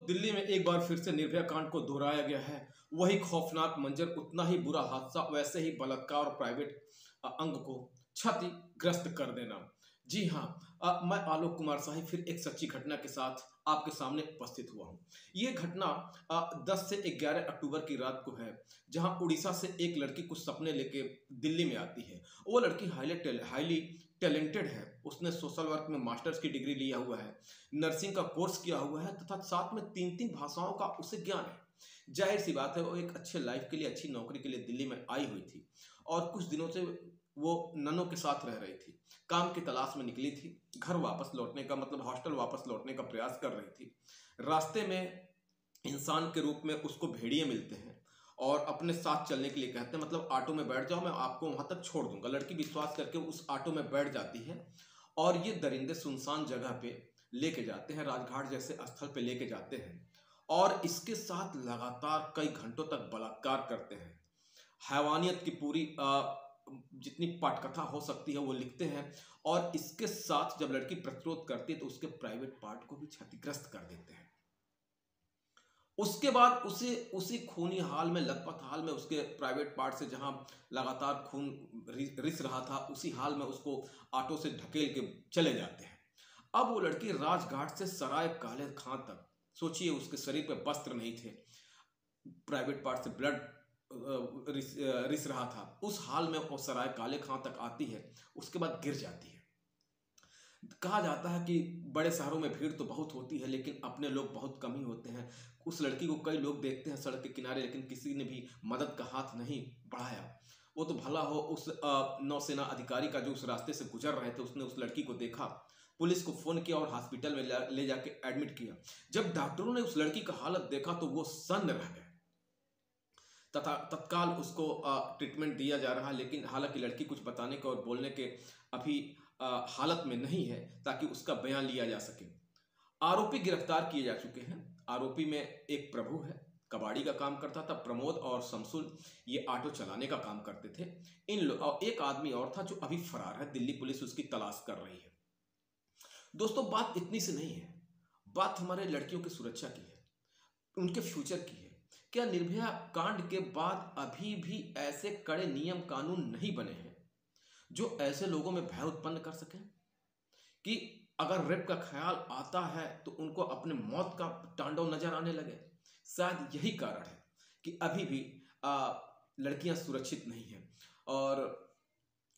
दिल्ली में एक बार फिर से निर्भया कांड को दोहराया गया है। वही खौफनाक मंजर, उतना ही बुरा हादसा, वैसे ही बलात्कार और प्राइवेट अंग को क्षतिग्रस्त कर देना। जी हाँ, मैं आलोक कुमार शाही फिर एक सच्ची घटना के साथ आपके सामने उपस्थित हुआ हूँ। ये घटना 10 से 11 अक्टूबर की रात को है, जहां उड़ीसा से एक लड़की कुछ सपने लेके दिल्ली में आती है। वो लड़की हाईली टैलेंटेड है। उसने सोशल वर्क में मास्टर्स की डिग्री लिया हुआ है, नर्सिंग का कोर्स किया हुआ है तथा साथ में 3 भाषाओं का उसे ज्ञान है। जाहिर सी बात है, वो एक अच्छे लाइफ के लिए, अच्छी नौकरी के लिए दिल्ली में आई हुई थी और कुछ दिनों से वो ननों के साथ रह रही थी। काम की तलाश में निकली थी, घर वापस लौटने का मतलब हॉस्टल वापस लौटने का प्रयास कर रही थी। रास्ते में इंसान के रूप में उसको भेड़िए मिलते हैं और अपने साथ चलने के लिए कहते हैं, मतलब ऑटो में बैठ जाओ, मैं आपको वहां तक छोड़ दूंगा। लड़की विश्वास करके उस ऑटो में बैठ जाती है और ये दरिंदे सुनसान जगह पे लेके जाते हैं, राजघाट जैसे स्थल पे लेके जाते हैं और इसके साथ लगातार कई घंटों तक बलात्कार करते हैं। हैवानियत की पूरी जितनी पटकथा हो सकती है वो लिखते हैं और इसके साथ जब लड़की प्रतिरोध करती है तो उसके प्राइवेट पार्ट को भी क्षतिग्रस्त कर देते हैं। उसके बाद उसी खूनी हाल में, लथपथ हाल में, उसके प्राइवेट पार्ट से जहां लगातार खून रिस रहा था, उसी हाल में उसको ऑटो से ढकेल के चले जाते हैं। अब वो लड़की राजघाट से सराय काले खां तक, सोचिए उसके शरीर पे वस्त्र नहीं थे, प्राइवेट पार्ट से ब्लड रिस रहा था, उस हाल में वो सराय काले खां तक आती है, उसके बाद गिर जाती है। कहा जाता है कि बड़े शहरों में भीड़ तो बहुत होती है लेकिन अपने लोग बहुत कम ही होते हैं। उस लड़की को कई लोग देखते हैं सड़क के किनारे, लेकिन किसी ने भी मदद का हाथ नहीं बढ़ाया। वो तो भला हो उस नौसेना अधिकारी का जो उस रास्ते से गुजर रहे थे, उसने उस लड़की को देखा, पुलिस को फोन किया और हॉस्पिटल में ले जाके एडमिट किया। जब डॉक्टरों ने उस लड़की का हालत देखा तो वो सन्न रह गए तथा तत्काल उसको ट्रीटमेंट दिया जा रहा है, लेकिन हालांकि लड़की कुछ बताने के और बोलने के अभी हालत में नहीं है ताकि उसका बयान लिया जा सके। आरोपी गिरफ्तार किए जा चुके हैं। आरोपी में एक प्रभु है, कबाड़ी का काम करता था। प्रमोद और शमसुल ये ऑटो चलाने का काम करते थे। और एक आदमी और था जो अभी फरार है, दिल्ली पुलिस उसकी तलाश कर रही है। दोस्तों, बात इतनी से नहीं है, बात हमारे लड़कियों की सुरक्षा की है, उनके फ्यूचर की है। क्या निर्भया कांड के बाद अभी भी ऐसे कड़े नियम कानून नहीं बने हैं जो ऐसे लोगों में भय उत्पन्न कर सके कि अगर रेप का ख्याल आता है तो उनको अपने मौत का तांडव नजर आने लगे? शायद यही कारण है कि अभी भी लड़कियां सुरक्षित नहीं हैं और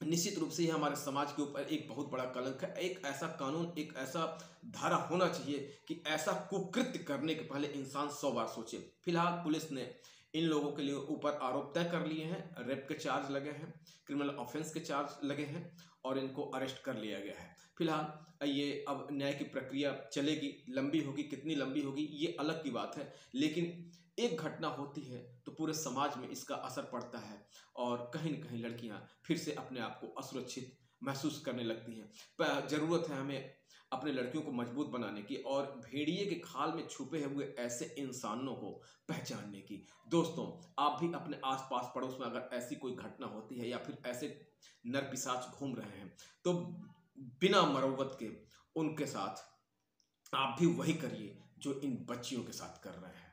निश्चित रूप से यह हमारे समाज के ऊपर एक बहुत बड़ा कलंक है। एक ऐसा कानून, एक ऐसा धारा होना चाहिए कि ऐसा कुकृत्य करने के पहले इंसान 100 बार सोचे। फिलहाल पुलिस ने इन लोगों के लिए ऊपर आरोप तय कर लिए हैं, रेप के चार्ज लगे हैं, क्रिमिनल ऑफेंस के चार्ज लगे हैं और इनको अरेस्ट कर लिया गया है। फिलहाल ये अब न्याय की प्रक्रिया चलेगी, लंबी होगी, कितनी लंबी होगी ये अलग की बात है, लेकिन एक घटना होती है तो पूरे समाज में इसका असर पड़ता है और कहीं न कहीं लड़कियां फिर से अपने आप को असुरक्षित महसूस करने लगती हैं। जरूरत है हमें अपने लड़कियों को मजबूत बनाने की और भेड़िए के खाल में छुपे हुए ऐसे इंसानों को पहचानने की। दोस्तों, आप भी अपने आसपास पड़ोस में अगर ऐसी कोई घटना होती है या फिर ऐसे नर पिशाच घूम रहे हैं तो बिना मरम्मत के उनके साथ आप भी वही करिए जो इन बच्चियों के साथ कर रहे हैं।